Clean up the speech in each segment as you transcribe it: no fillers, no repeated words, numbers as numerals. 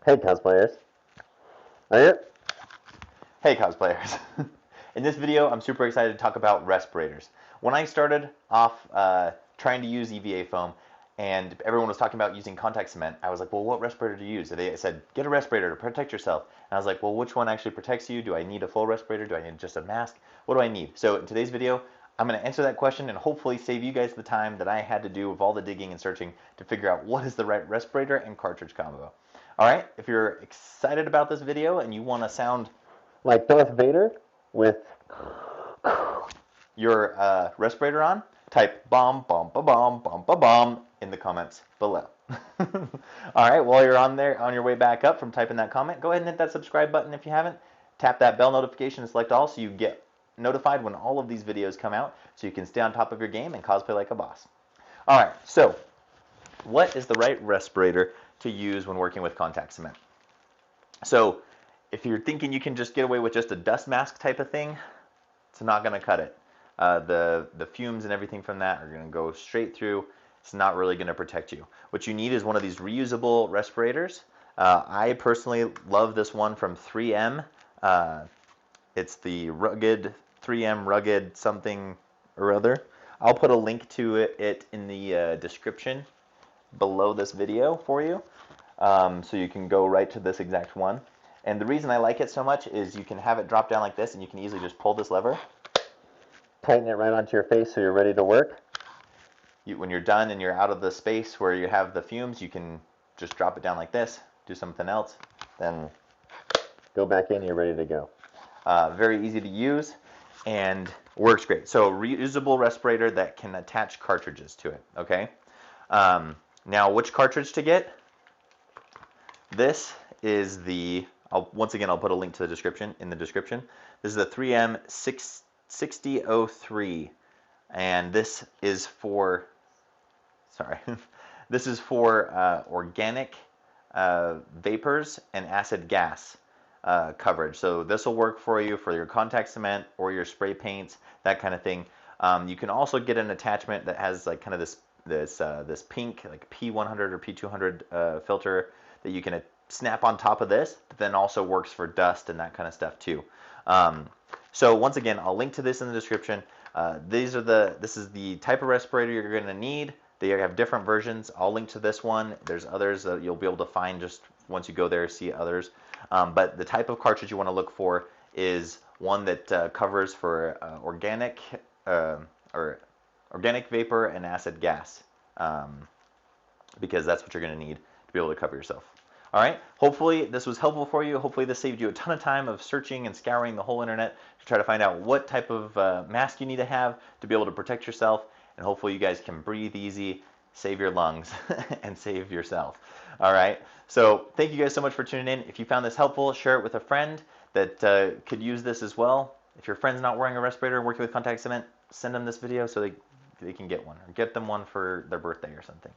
Hey cosplayers. Are you? Hey cosplayers. In this video, I'm super excited to talk about respirators. When I started off trying to use EVA foam and everyone was talking about using contact cement, I was like, well, what respirator do you use? And they said, get a respirator to protect yourself. And I was like, well, which one actually protects you? Do I need a full respirator? Do I need just a mask? What do I need? So in today's video, I'm going to answer that question and hopefully save you guys the time that I had to do of all the digging and searching to figure out what is the right respirator and cartridge combo. All right, if you're excited about this video and you want to sound Like Darth Vader with your respirator on, type bomb, bomb, ba bomb, bomb, ba bomb in the comments below. All right, while you're on there, on your way back up from typing that comment, go ahead and hit that subscribe button if you haven't. Tap that bell notification and select all so you get notified when all of these videos come out so you can stay on top of your game and cosplay like a boss. All right, so what is the right respirator to use when working with contact cement? So if you're thinking you can just get away with just a dust mask type of thing, it's not going to cut it. The fumes and everything from that are going to go straight through. It's not really going to protect you. What you need is one of these reusable respirators. I personally love this one from 3M. It's the rugged 3M rugged something or other. I'll put a link to it in the description below this video for you, so you can go right to this exact one. And the reason I like it so much is you can have it drop down like this and you can easily just pull this lever. tighten it right onto your face so you're ready to work. When you're done and you're out of the space where you have the fumes, you can just drop it down like this, do something else, then Go back in, you're ready to go. very easy to use and works great. So reusable respirator that can attach cartridges to it, okay? Now which cartridge to get? This is the, once again, I'll put a link to the description in the description. This is the 3M 6003, and this is for, sorry, this is for organic vapors and acid gas coverage. So this will work for you for your contact cement or your spray paints, that kind of thing. You can also get an attachment that has like kind of this pink like P100 or P200 filter that you can snap on top of this, but then also works for dust and that kind of stuff too. So once again, I'll link to this in the description. This is the type of respirator you're going to need. They have different versions. I'll link to this one. There's others that you'll be able to find just once you go there, see others. But the type of cartridge you want to look for is one that covers for organic vapor and acid gas, because that's what you're going to need to be able to cover yourself. All right, hopefully this was helpful for you. Hopefully this saved you a ton of time of searching and scouring the whole internet to try to find out what type of mask you need to have to be able to protect yourself. And hopefully you guys can breathe easy, save your lungs, and save yourself. All right, so thank you guys so much for tuning in. If you found this helpful, share it with a friend that could use this as well. If your friend's not wearing a respirator and working with contact cement, send them this video so they can get one, or get them one for their birthday or something.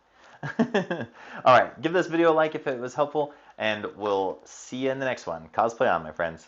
All right, give this video a like if it was helpful, and we'll see you in the next one. Cosplay on, my friends.